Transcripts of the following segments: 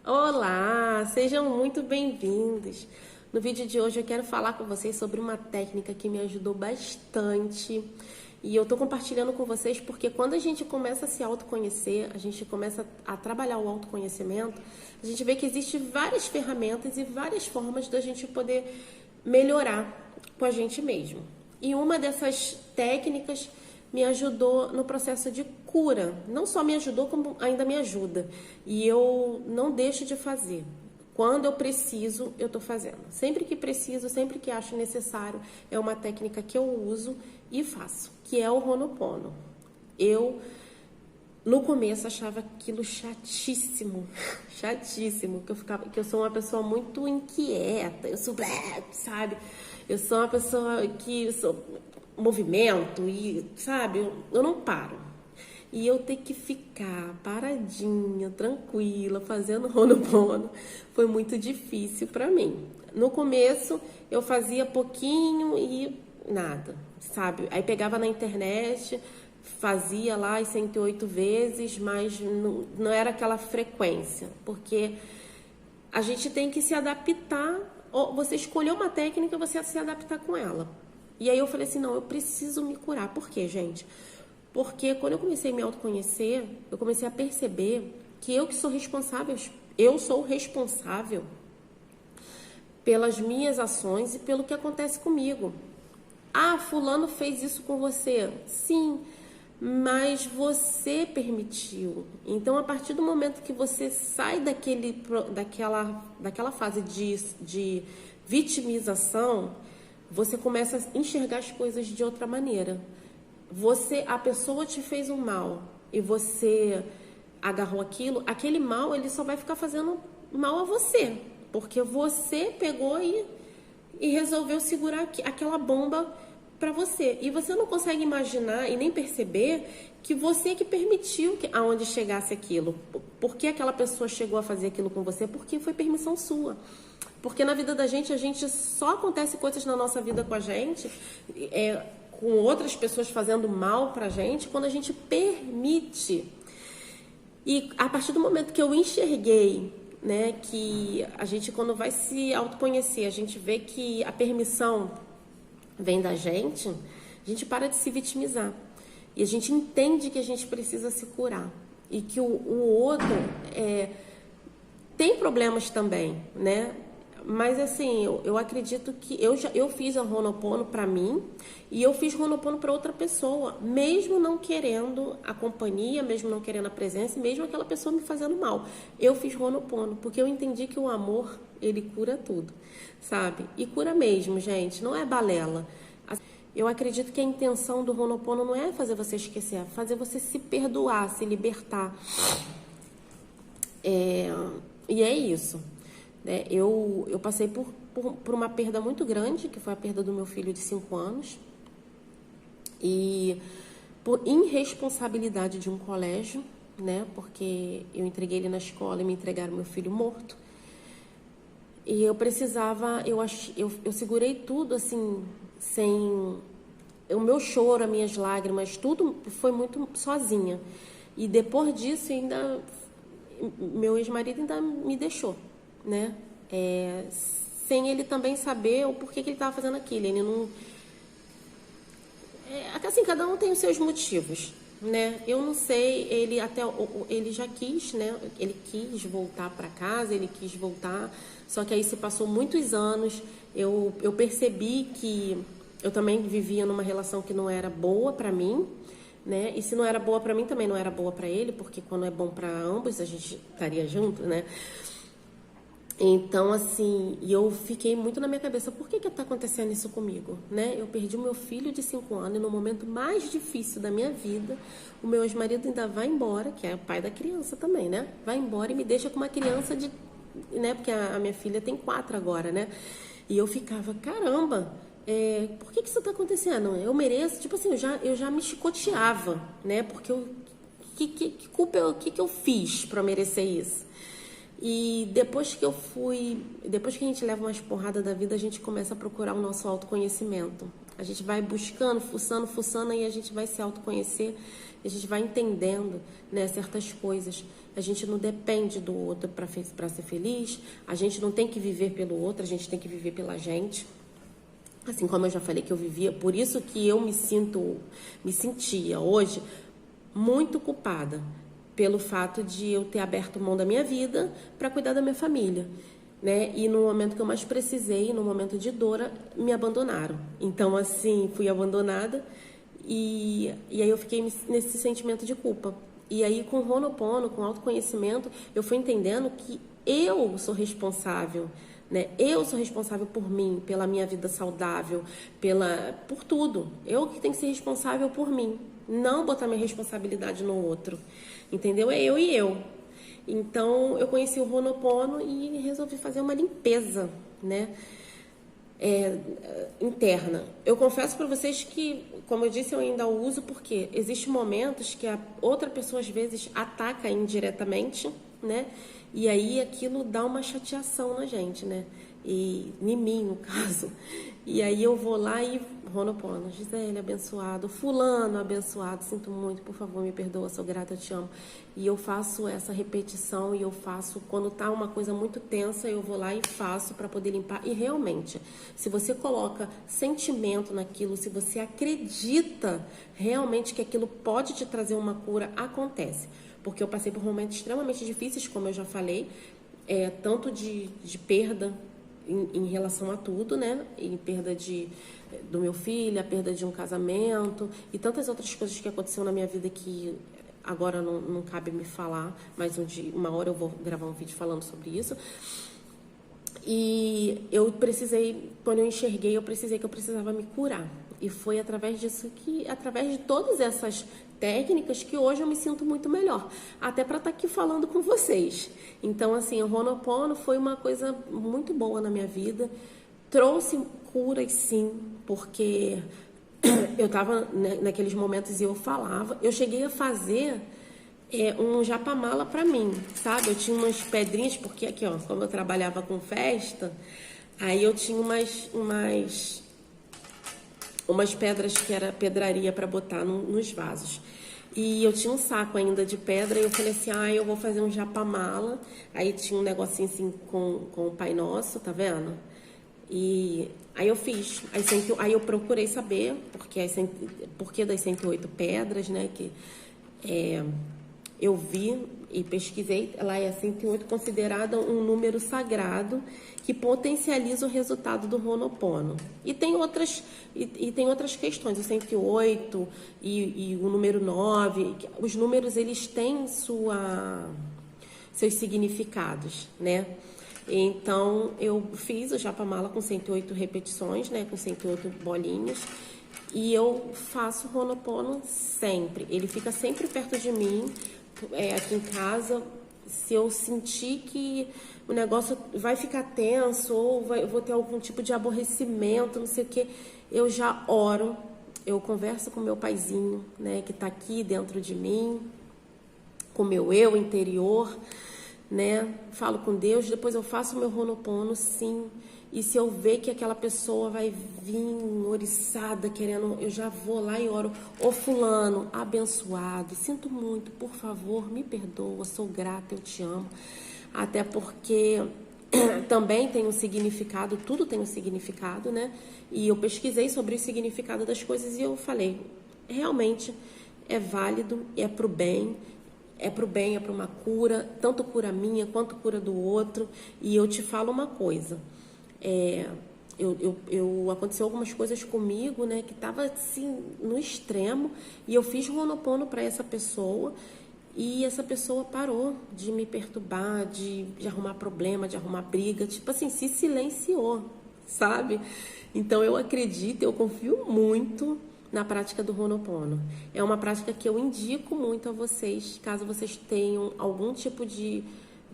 Olá, sejam muito bem-vindos. No vídeo de hoje eu quero falar com vocês sobre uma técnica que me ajudou bastante e eu tô compartilhando com vocês porque quando a gente começa a se autoconhecer, a gente começa a trabalhar o autoconhecimento, a gente vê que existem várias ferramentas e várias formas da gente poder melhorar com a gente mesmo. E uma dessas técnicas me ajudou no processo de cura. Não só me ajudou, como ainda me ajuda. E eu não deixo de fazer. Quando eu preciso, eu estou fazendo. Sempre que preciso, sempre que acho necessário, é uma técnica que eu uso e faço, que é o Ho'oponopono. Eu, no começo, achava aquilo chatíssimo, chatíssimo, que eu sou uma pessoa muito inquieta, eu sou, sabe? Eu sou uma pessoa que sou movimento e, sabe, eu não paro. E eu ter que ficar paradinha, tranquila, fazendo Ho'oponopono, foi muito difícil para mim. No começo, eu fazia pouquinho e nada, sabe? Aí pegava na internet, fazia lá as 108 vezes, mas não era aquela frequência, porque a gente tem que se adaptar, ou você escolheu uma técnica, você se adaptar com ela. E aí eu falei assim, não, eu preciso me curar. Por quê, gente? Porque quando eu comecei a me autoconhecer, eu comecei a perceber que eu que sou responsável, eu sou responsável pelas minhas ações e pelo que acontece comigo. Ah, fulano fez isso com você. Sim, mas você permitiu. Então, a partir do momento que você sai daquela fase de vitimização, você começa a enxergar as coisas de outra maneira. A pessoa te fez um mal e você agarrou aquilo, aquele mal ele só vai ficar fazendo mal a você, porque você pegou e resolveu segurar aquela bomba para você. E você não consegue imaginar e nem perceber que você que permitiu aonde chegasse aquilo. Por que aquela pessoa chegou a fazer aquilo com você? Porque foi permissão sua. Porque na vida da gente, a gente só acontece coisas na nossa vida com a gente, com outras pessoas fazendo mal pra gente, quando a gente permite. E a partir do momento que eu enxerguei, né, que a gente, quando vai se autoconhecer, a gente vê que a permissão vem da gente, a gente para de se vitimizar. E a gente entende que a gente precisa se curar. E que o outro tem problemas também, né? Mas assim, eu acredito que eu fiz a Ho'oponopono para mim e eu fiz Ho'oponopono para outra pessoa, mesmo não querendo a companhia, mesmo não querendo a presença, mesmo aquela pessoa me fazendo mal. Eu fiz Ho'oponopono porque eu entendi que o amor, ele cura tudo, sabe? E cura mesmo, gente, não é balela. Eu acredito que a intenção do Ho'oponopono não é fazer você esquecer, é fazer você se perdoar, se libertar. E é isso. Né? Eu passei por uma perda muito grande, que foi a perda do meu filho de 5 anos. E por irresponsabilidade de um colégio, né? Porque eu entreguei ele na escola e me entregaram meu filho morto. E eu precisava, eu segurei tudo assim, sem... O meu choro, as minhas lágrimas, tudo foi muito sozinha. E depois disso, ainda... Meu ex-marido ainda me deixou, né? Sem ele também saber o porquê que ele estava fazendo aquilo. Ele não... assim, cada um tem os seus motivos, né? Eu não sei, ele já quis, né? Ele quis voltar para casa, ele quis voltar, só que aí se passou muitos anos, eu percebi que eu também vivia numa relação que não era boa para mim, né? E se não era boa para mim, também não era boa para ele, porque quando é bom para ambos, a gente estaria junto, né? Então, assim, eu fiquei muito na minha cabeça, por que tá acontecendo isso comigo, né? Eu perdi o meu filho de 5 anos e no momento mais difícil da minha vida, o meu ex-marido ainda vai embora, que é o pai da criança também, né? Vai embora e me deixa com uma criança né? Porque a minha filha tem 4 agora, né? E eu ficava, caramba, por que isso tá acontecendo? Eu mereço, tipo assim, eu já me chicoteava, né? Porque que culpa, que eu fiz pra merecer isso? E depois que a gente leva umas porradas da vida, a gente começa a procurar o nosso autoconhecimento. A gente vai buscando, fuçando, e a gente vai se autoconhecer, a gente vai entendendo, né, certas coisas. a gente não depende do outro para ser feliz, a gente não tem que viver pelo outro, a gente tem que viver pela gente. Assim como eu já falei que eu vivia, por isso que eu me sentia hoje muito culpada pelo fato de eu ter aberto mão da minha vida para cuidar da minha família, né? E no momento que eu mais precisei, no momento de dor, me abandonaram. Então, assim, fui abandonada e aí eu fiquei nesse sentimento de culpa. E aí, com o Ho'oponopono, com o autoconhecimento, eu fui entendendo que eu sou responsável, né? Eu sou responsável por mim, pela minha vida saudável, por tudo. Eu que tenho que ser responsável por mim, não botar minha responsabilidade no outro, entendeu? É eu e eu. Então, eu conheci o Ho'oponopono e resolvi fazer uma limpeza, né? Interna. Eu confesso para vocês que, como eu disse, eu ainda uso porque existem momentos que a outra pessoa às vezes ataca indiretamente, né? E aí aquilo dá uma chateação na gente, né? E em mim, no caso. E aí eu vou lá e Ho'oponopono, Gisele, abençoado, fulano, abençoado, sinto muito, por favor, me perdoa, sou grata, eu te amo. E eu faço essa repetição e eu faço, quando tá uma coisa muito tensa, eu vou lá e faço para poder limpar. E realmente, se você coloca sentimento naquilo, se você acredita realmente que aquilo pode te trazer uma cura, acontece. Porque eu passei por momentos extremamente difíceis, como eu já falei, tanto de perda em relação a tudo, né? Em perda do meu filho, a perda de um casamento e tantas outras coisas que aconteceram na minha vida que agora não cabe me falar, mas uma hora eu vou gravar um vídeo falando sobre isso. E eu precisei, quando eu enxerguei, eu precisava me curar. E foi através disso através de todas essas técnicas que hoje eu me sinto muito melhor. Até para estar aqui falando com vocês. Então, assim, o Ho'oponopono foi uma coisa muito boa na minha vida. Trouxe curas, sim, porque eu estava naqueles momentos e eu falava. Eu cheguei a fazer um japamala para mim, sabe? Eu tinha umas pedrinhas, porque aqui, ó, como eu trabalhava com festa, aí eu tinha umas pedras que era pedraria para botar nos vasos. E eu tinha um saco ainda de pedra e eu falei assim, eu vou fazer um japamala. Aí tinha um negocinho assim com o Pai Nosso, tá vendo? E aí eu fiz. Aí eu procurei saber porque das 108 pedras, né? Que eu vi e pesquisei, ela é 108 considerada um número sagrado que potencializa o resultado do Ho'oponopono. E tem outras questões, o 108 e o número 9, os números eles têm seus significados, né? Então eu fiz o japamala com 108 repetições, né, com 108 bolinhas. E eu faço o Ho'oponopono sempre. Ele fica sempre perto de mim, aqui em casa. Se eu sentir que o negócio vai ficar tenso ou eu vou ter algum tipo de aborrecimento, não sei o que, eu já oro. Eu converso com meu paizinho, né, que está aqui dentro de mim, com meu eu interior, né? Falo com Deus, depois eu faço o meu Ho'oponopono, sim. E se eu ver que aquela pessoa vai vir oriçada, querendo, eu já vou lá e oro. Ô fulano, abençoado, sinto muito, por favor, me perdoa, sou grata, eu te amo. Até porque também tem um significado, tudo tem um significado, né? E eu pesquisei sobre o significado das coisas e eu falei, realmente é válido, é pro bem, é para uma cura, tanto cura minha quanto cura do outro. E eu te falo uma coisa, aconteceu algumas coisas comigo, né, que estava assim no extremo, e eu fiz Ho'oponopono para essa pessoa e essa pessoa parou de me perturbar, de arrumar problema, de arrumar briga, tipo assim, se silenciou, sabe? Então eu acredito, eu confio muito na prática do Ho'oponopono. É uma prática que eu indico muito a vocês, caso vocês tenham algum tipo de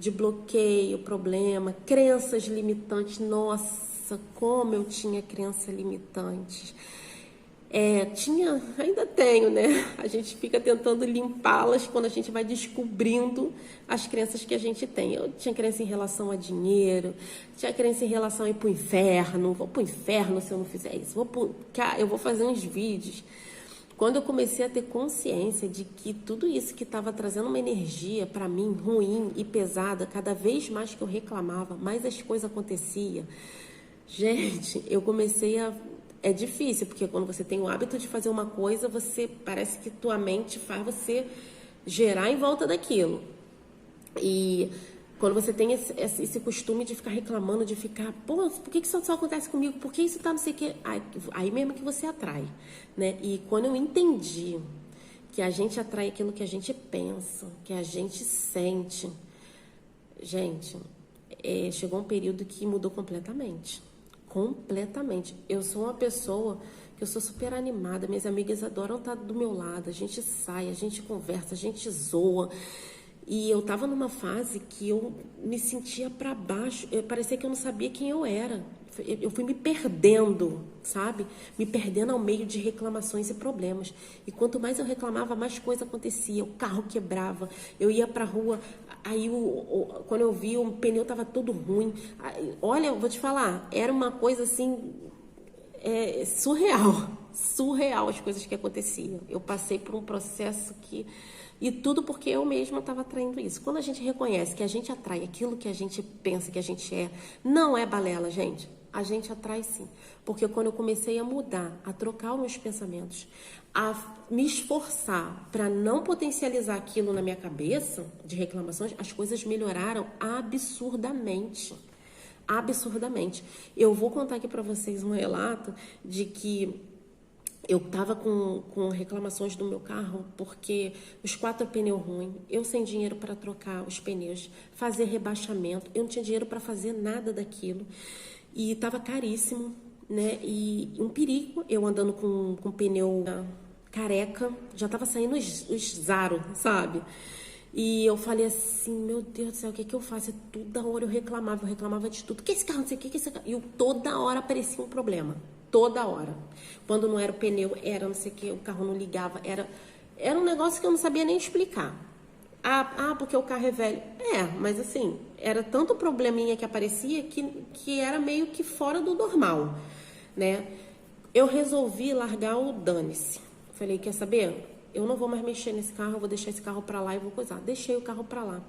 bloqueio, problema, crenças limitantes. Nossa, como eu tinha crença limitante. Ainda tenho, né? A gente fica tentando limpá-las quando a gente vai descobrindo as crenças que a gente tem. Eu tinha crença em relação a dinheiro, tinha crença em relação a ir pro inferno, vou pro inferno se eu não fizer isso. Eu vou fazer uns vídeos Quando eu comecei a ter consciência de que tudo isso que estava trazendo uma energia para mim ruim e pesada, cada vez mais que eu reclamava, mais as coisas aconteciam. Gente, eu comecei a... É difícil, porque quando você tem o hábito de fazer uma coisa, você parece que tua mente faz você gerar em volta daquilo. E quando você tem esse costume de ficar reclamando, de ficar, pô, por que isso só acontece comigo? Por que isso tá não sei o quê? Aí mesmo que você atrai, né? E quando eu entendi que a gente atrai aquilo que a gente pensa, que a gente sente, gente, chegou um período que mudou completamente. Completamente. Eu sou uma pessoa que eu sou super animada, minhas amigas adoram estar do meu lado, a gente sai, a gente conversa, a gente zoa. E eu tava numa fase que eu me sentia para baixo, parecia que eu não sabia quem eu era. Eu fui me perdendo, sabe? Me perdendo ao meio de reclamações e problemas. E quanto mais eu reclamava, mais coisa acontecia. O carro quebrava, eu ia pra rua, aí quando eu vi, o pneu tava todo ruim. Olha, eu vou te falar, era uma coisa assim, surreal. Surreal as coisas que aconteciam. Eu passei por um processo que... E tudo porque eu mesma estava atraindo isso. Quando a gente reconhece que a gente atrai aquilo que a gente pensa que a gente é, não é balela, gente. A gente atrai sim. Porque quando eu comecei a mudar, a trocar os meus pensamentos, a me esforçar para não potencializar aquilo na minha cabeça, de reclamações, as coisas melhoraram absurdamente. Absurdamente. Eu vou contar aqui para vocês um relato de que eu estava com reclamações do meu carro porque os 4 pneus ruins, eu sem dinheiro para trocar os pneus, fazer rebaixamento, eu não tinha dinheiro para fazer nada daquilo e estava caríssimo, né? E um perigo, eu andando com pneu careca, já estava saindo os Zaro, sabe? E eu falei assim, meu Deus do céu, o que eu faço? Toda hora eu reclamava de tudo. Que esse carro, não sei o que esse carro? E toda hora aparecia um problema. Toda hora. Quando não era o pneu, era não sei o que, o carro não ligava. Era um negócio que eu não sabia nem explicar. Porque o carro é velho. Mas assim, era tanto probleminha que aparecia que era meio que fora do normal, né? Eu resolvi largar o dane-se. Falei, quer saber? Eu não vou mais mexer nesse carro, eu vou deixar esse carro pra lá e vou coisar. Deixei o carro pra lá.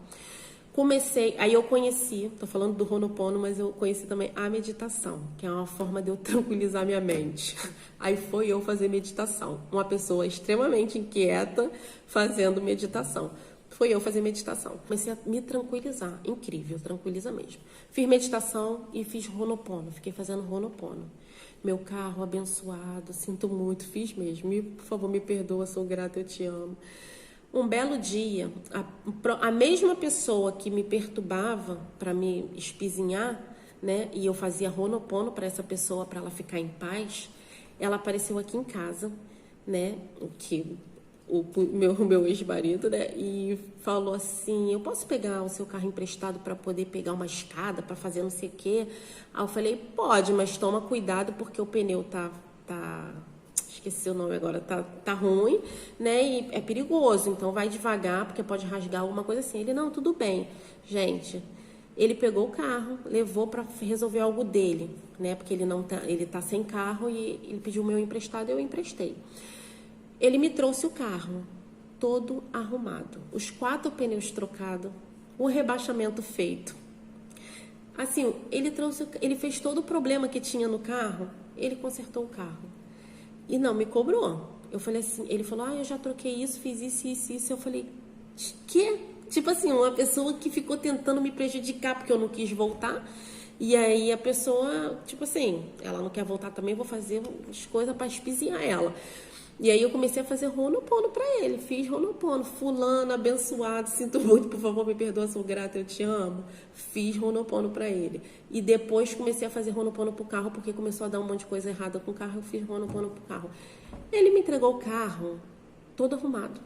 Aí eu conheci, tô falando do Ho'oponopono, mas eu conheci também a meditação, que é uma forma de eu tranquilizar minha mente. Aí foi eu fazer meditação. Uma pessoa extremamente inquieta fazendo meditação. Foi eu fazer meditação. Comecei a me tranquilizar. Incrível, tranquiliza mesmo. Fiz meditação e fiz Ho'oponopono. Fiquei fazendo Ho'oponopono. Meu carro abençoado, sinto muito, fiz mesmo. Por favor, me perdoa, sou grata, eu te amo. Um belo dia, a mesma pessoa que me perturbava para me espizinhar, né, e eu fazia Ho'oponopono para essa pessoa, para ela ficar em paz, ela apareceu aqui em casa, né, o meu ex-marido, né, e falou assim, eu posso pegar o seu carro emprestado para poder pegar uma escada, para fazer não sei o quê? Aí eu falei, pode, mas toma cuidado porque o pneu tá esqueci o nome agora, tá ruim, né, e é perigoso, então vai devagar, porque pode rasgar alguma coisa assim. Ele, não, tudo bem. Gente, ele pegou o carro, levou para resolver algo dele, né, porque ele tá sem carro e ele pediu o meu emprestado e eu emprestei. Ele me trouxe o carro todo arrumado, os 4 pneus trocados, o rebaixamento feito. Assim, ele fez todo o problema que tinha no carro, ele consertou o carro. E não me cobrou. Eu falei assim, ele falou, eu já troquei isso, fiz isso. Eu falei, que? Tipo assim, uma pessoa que ficou tentando me prejudicar porque eu não quis voltar. E aí a pessoa, tipo assim, ela não quer voltar também, vou fazer as coisas para espizinhar ela. E aí eu comecei a fazer Ho'oponopono pra ele. Fiz Ho'oponopono. Fulano, abençoado, sinto muito, por favor, me perdoa, sou grata, eu te amo. Fiz Ho'oponopono pra ele. E depois comecei a fazer Ho'oponopono pro carro, porque começou a dar um monte de coisa errada com o carro, eu fiz Ho'oponopono pro carro. Ele me entregou o carro todo arrumado.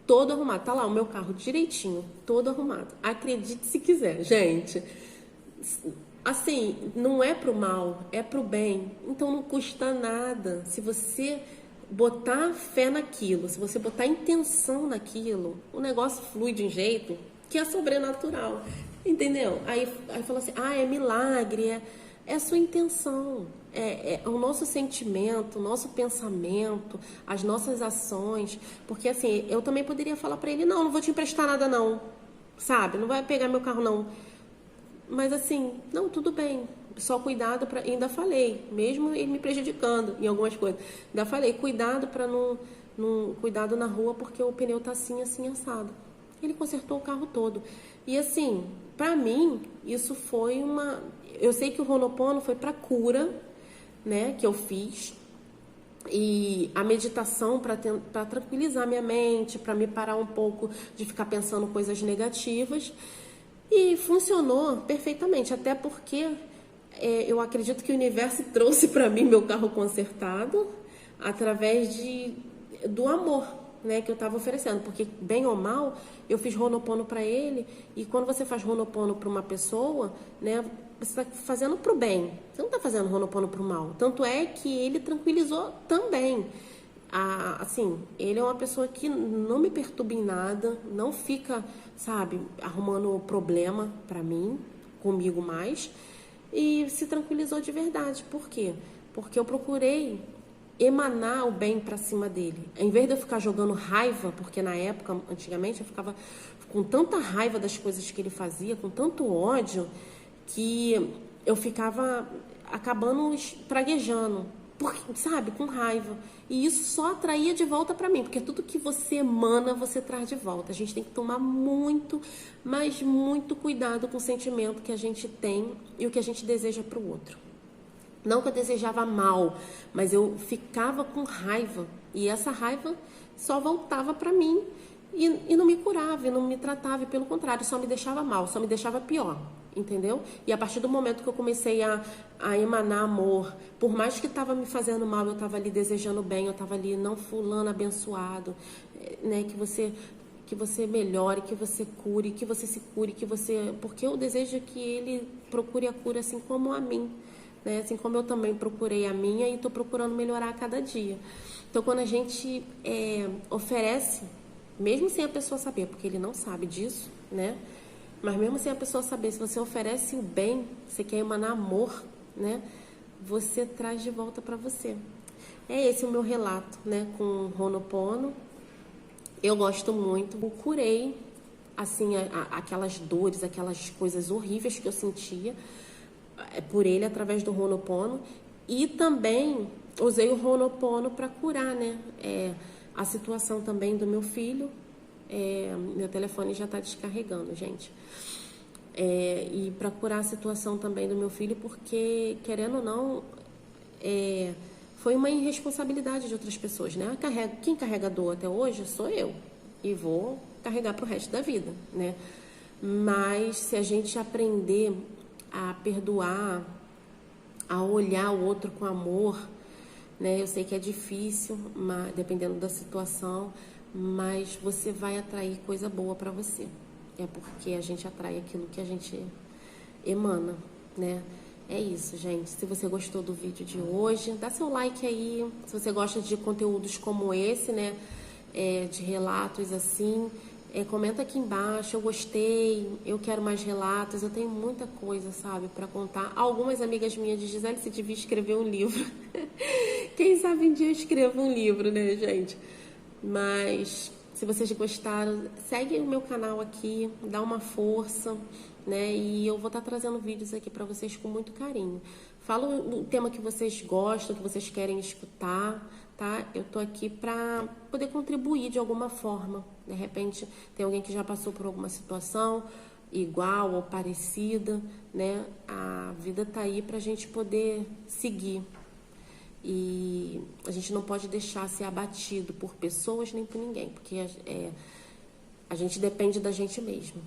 Todo arrumado. Tá lá o meu carro direitinho, todo arrumado. Acredite se quiser, gente. Assim, não é pro mal, é pro bem. Então não custa nada. Se você botar fé naquilo, se você botar intenção naquilo, o negócio flui de um jeito que é sobrenatural, entendeu? Aí falou assim, é milagre, é a sua intenção, é o nosso sentimento, o nosso pensamento, as nossas ações. Porque assim, eu também poderia falar para ele, não vou te emprestar nada não, sabe? Não vai pegar meu carro não. Mas assim, não, tudo bem. Só cuidado para, ainda falei, mesmo ele me prejudicando em algumas coisas. Ainda falei, cuidado para cuidado na rua porque o pneu tá assim, assim assado. Ele consertou o carro todo. E assim, para mim, isso foi uma, eu sei que o Ho'oponopono foi para cura, né, que eu fiz. E a meditação para tranquilizar minha mente, para me parar um pouco de ficar pensando coisas negativas. E funcionou perfeitamente, até porque eu acredito que o universo trouxe para mim meu carro consertado através do amor, né, que eu estava oferecendo. Porque, bem ou mal, eu fiz Ho'oponopono para ele, e quando você faz Ho'oponopono para uma pessoa, né, você está fazendo para o bem, você não está fazendo Ho'oponopono para o mal. Tanto é que ele tranquilizou também. Assim, ele é uma pessoa que não me perturba em nada, não fica, sabe, arrumando problema pra mim, comigo mais, e se tranquilizou de verdade. Por quê? Porque eu procurei emanar o bem pra cima dele. Em vez de eu ficar jogando raiva, porque na época, antigamente, eu ficava com tanta raiva das coisas que ele fazia, com tanto ódio, que eu ficava acabando praguejando, sabe, com raiva. E isso só atraía de volta para mim, porque tudo que você emana, você traz de volta. A gente tem que tomar muito, mas muito cuidado com o sentimento que a gente tem e o que a gente deseja para o outro. Não que eu desejava mal, mas eu ficava com raiva. E essa raiva só voltava para mim e não me curava, e não me tratava. E pelo contrário, só me deixava mal, só me deixava pior. Entendeu? E a partir do momento que eu comecei a emanar amor, por mais que estava me fazendo mal, eu estava ali desejando bem, eu estava ali, não, fulano abençoado, né? Que você melhore, que você cure, que você se cure, porque eu desejo que ele procure a cura assim como a mim, né? Assim como eu também procurei a minha e estou procurando melhorar a cada dia. Então, quando a gente oferece, mesmo sem a pessoa saber, porque ele não sabe disso, né? Mas mesmo sem a pessoa saber, se você oferece o bem, você quer emanar amor, né? Você traz de volta para você. É esse o meu relato, né? Com o Ho'oponopono. Eu gosto muito. Eu curei, assim, aquelas dores, aquelas coisas horríveis que eu sentia por ele através do Ho'oponopono. E também usei o Ho'oponopono para curar, né? A situação também do meu filho. Meu telefone já está descarregando, gente. E para curar a situação também do meu filho, porque, querendo ou não, foi uma irresponsabilidade de outras pessoas, né? Quem carrega a dor até hoje sou eu, e vou carregar para o resto da vida, né? Mas se a gente aprender a perdoar, a olhar o outro com amor, né? Eu sei que é difícil, dependendo da situação, mas você vai atrair coisa boa para você. É porque a gente atrai aquilo que a gente emana, né? É isso, gente. Se você gostou do vídeo de hoje, dá seu like aí. Se você gosta de conteúdos como esse, né? De relatos assim, comenta aqui embaixo. Eu gostei, eu quero mais relatos. Eu tenho muita coisa, sabe, para contar. Algumas amigas minhas dizem, Gisele, você devia escrever um livro. Quem sabe um dia eu escrevo um livro, né, gente? Mas se vocês gostaram, segue o meu canal aqui, dá uma força, né? E eu vou estar trazendo vídeos aqui para vocês com muito carinho. Fala o tema que vocês gostam, que vocês querem escutar, tá? Eu tô aqui para poder contribuir de alguma forma. De repente, tem alguém que já passou por alguma situação igual ou parecida, né? A vida tá aí pra gente poder seguir. E a gente não pode deixar ser abatido por pessoas nem por ninguém, porque a gente depende da gente mesmo.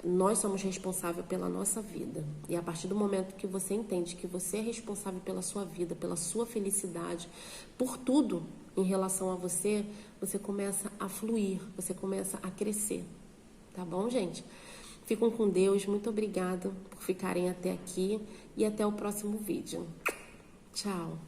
Nós somos responsáveis pela nossa vida. E a partir do momento que você entende que você é responsável pela sua vida, pela sua felicidade, por tudo em relação a você, você começa a fluir, você começa a crescer. Tá bom, gente? Fiquem com Deus. Muito obrigada por ficarem até aqui e até o próximo vídeo. Tchau!